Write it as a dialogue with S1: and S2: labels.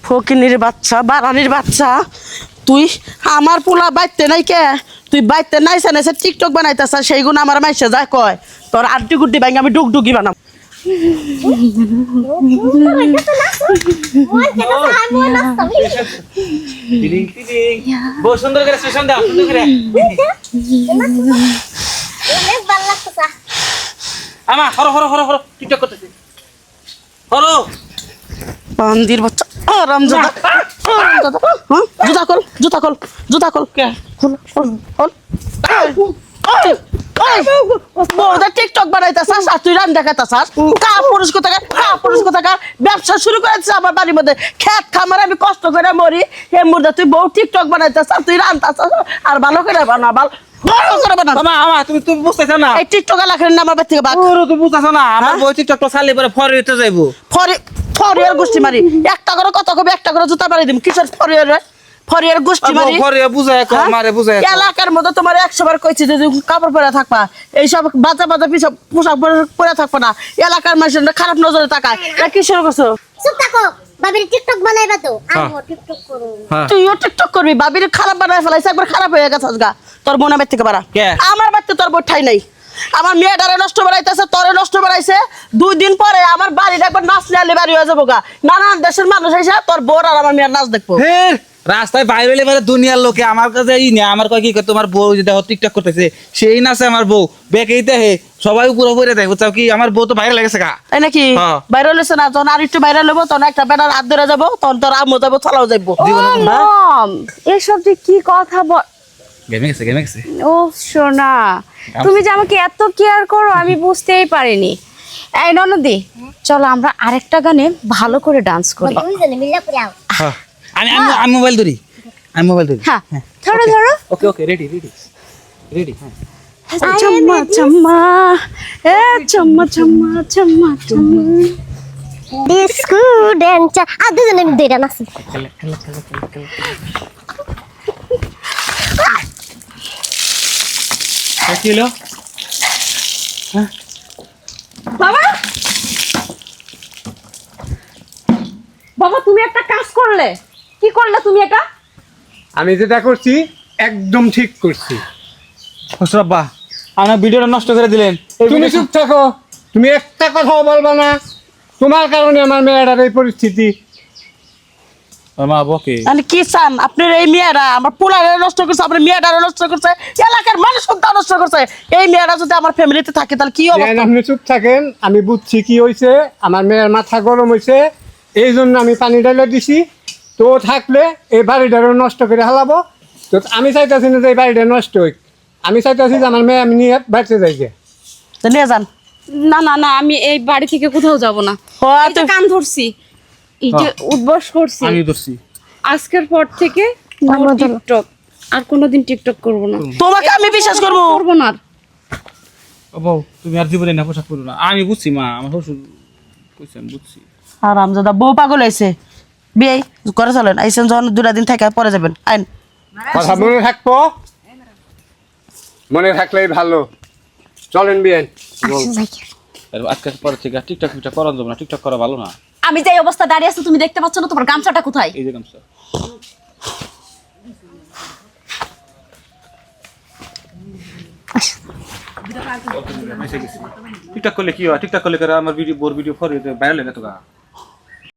S1: ফকিনির বাচ্চা বারানির বাচ্চা তুই আমার পোলা বাইতে নাই কে তুই বাইতে নাইছে নাইছে টিকটক বানাইতেছ সেই গুণ আমার মাইসে যায় কয় তোর আড্ডি গুড্ডি ভাঙ আমি ডুগডুগি বানাম
S2: বহুত সুন্দর করে সেশন দাও সুন্দর করে
S3: অনেক ভালো লাগতেছে
S2: আমা হরো হরো হরো হরো টিকটক করতেছি হরো
S1: বান্দির বাচ্চা আরামজাদা আরামজাদা হ্যাঁ জুতা খোল
S2: কে
S1: বউদা টিকটক বানাইতেছাস আর তুই রান দেখাইতেছাস পুরুষ কোথাকার ব্যবসা শুরু করেছিস আমার বাড়ির মধ্যে খেত খামার আমি কষ্ট করে মরি এই মুহূর্তে তুই বউ টিকটক বানাইতেছাস তুই রান্তাছাস আর ভালো করে বানা ভালো করে বানা
S2: আমা আমা তুমি বুঝতেছ না
S1: এই টিকটক এলাকার নাম আমার থেকে বাদ
S2: পুরো তুমি বুঝতেছ না আমার বই টিকটক চালিয়ে পরে ফরিতে যাইবো
S1: ফরিয়ার গোষ্ঠী মারি একটা করে কত কবি একটা করে জুতা মারি দিম কিসের ফরিয়ার গোষ্ঠী মারি
S2: ফরিয়া বুঝায় কো মারে বুঝায়
S1: এলাকার মধ্যে তোমার 100 বার কইছি যে কাপড় পরে থাকবা এইসব বাজা পিছন পোশাক পরে থাকবা না এলাকার মানুষের খারাপ নজরে তাকায় এটা কি শুরু করছো
S3: চুপ থাকো বাবির টিকটক বানাইবা তো আমিও টিকটক করব
S1: তুইও টিকটক করবি বাবির খারাপ বানায় ফেলাইছে একবার খারাপ হয়ে গেছে গা তোর বোনের বাড়ি থেকে বাড়া আমার বাড়িতে তোর বোর ঠাই নাই আমার মেয়েটারে নষ্ট বানাইতেছে তোরে নষ্ট বানাইছে 2 দিন পরে আমার বাড়িটা একবার নাচলে আলে বাড়ি হয়ে যাবো গা নানান দেশের মানুষ এসে তোর বোর আর আমার মেয়ের নাচ দেখবো
S2: রাস্তায় বাইরে হলে মানে দুনিয়ার লোকে আমার কাছে ই না আমার কয় কি তোমার বউ যে দেখো টিকটক করতেছে সেই নাচে আমার বউ বেকেইতে হে সবাই উপরে উপরে দেয় বুঝছো কি আমার বউ তো বাইরে লেগেছে গা
S1: তাই নাকি বাইরে হলেছে না তখন আর একটু বাইরে লবো তখন একটা বেটার হাত ধরে যাবো তখন তোর আম্মু যাবো থলাও যাবো
S4: এসব যে কি কথা
S2: গেমে গেছে
S4: ও সোনা তুমি যে আমাকে এত কেয়ার করো আমি বুঝতেই পারিনি এই ননদি চলো আমরা আরেকটা গানে ভালো করে ডান্স করি
S3: দুইজনে মিলে করে আও
S2: আমি মোবাইল ধরি
S4: হ্যাঁ ধরো
S2: ওকে রেডি হ্যাঁ
S4: চম্মা চম্মা এ চম্মা চম্মা চম্মা চম্মা
S3: ডিস্কো ড্যান্স আর দুইজনে দুইটা নাচি
S2: কি হলো
S4: বাবা তুমি একটা কাজ করলে কি করলে তুমি এটা
S5: আমি যেটা করছি একদম ঠিক করছি
S2: হসরাব্বা আমার ভিডিওটা নষ্ট করে দিলেন
S5: তুমি চুপ থাকো তুমি একটা কথাও বলবা না তোমার কারণে আমার মেয়েটার এই পরিস্থিতি
S2: মা বকে
S1: মানে কি চান আপনার এই মেয়েরা আমার পোলারে নষ্ট করছে আপনার মেয়েটারে নষ্ট করছে এলাকার মানুষ নষ্ট করছে এই মেয়েরা যদি আমার ফ্যামিলিতে থাকে তাহলে কি অবস্থা
S5: আপনি চুপ থাকেন আমি বুঝছি কি হয়েছে আমার মেয়ের মাথা গরম হয়েছে এই জন্য আমি পানি ঢেলে দিছি তো থাকলে এই বাড়িটারও নষ্ট করে হালাবো তো আমি চাইতেছি না যে এই বাড়িটা নষ্ট হোক আমি চাইতেছি যে আমার মেয়ে আমি নিয়ে বাড়িতে যাইছে
S1: নিয়ে যান
S4: না না না আমি এই বাড়ি থেকে কোথাও যাব না এই যে কান ধরছি এই যে উদ্বাস করছি
S2: আমি ধরছি
S4: আজকের পর থেকে টিকটক আর কোনোদিন টিকটক করব না
S1: তোমাকে আমি বিশ্বাস করব
S4: না আর
S2: বউ তুমি আর জীবনে না পোশাক পরো না আমি বুঝছি মা আমার শ্বশুর কইছে আমি বুঝছি
S1: আরামজাদা বউ পাগল হয়েছে বিয়ে করে চলেন আইসেন যখন 2 দিন থেকে পরে যাবেন আইন
S5: কথা মনে থাকবো মনে থাকলেই ভালো চলেন বিয়েন
S2: আজকে পরে থেকে টিকটক করা যাবে না টিকটক করা ভালো না
S4: আমি যে অবস্থা দাঁড়িয়ে আছি তুমি দেখতে পাচ্ছ না তোমার গামছাটা কোথায়
S2: এই যে গামছা টিকটক করলে কি হয় টিকটক করলে আমার ভিডিও ফর বাইরে লাগে তো গা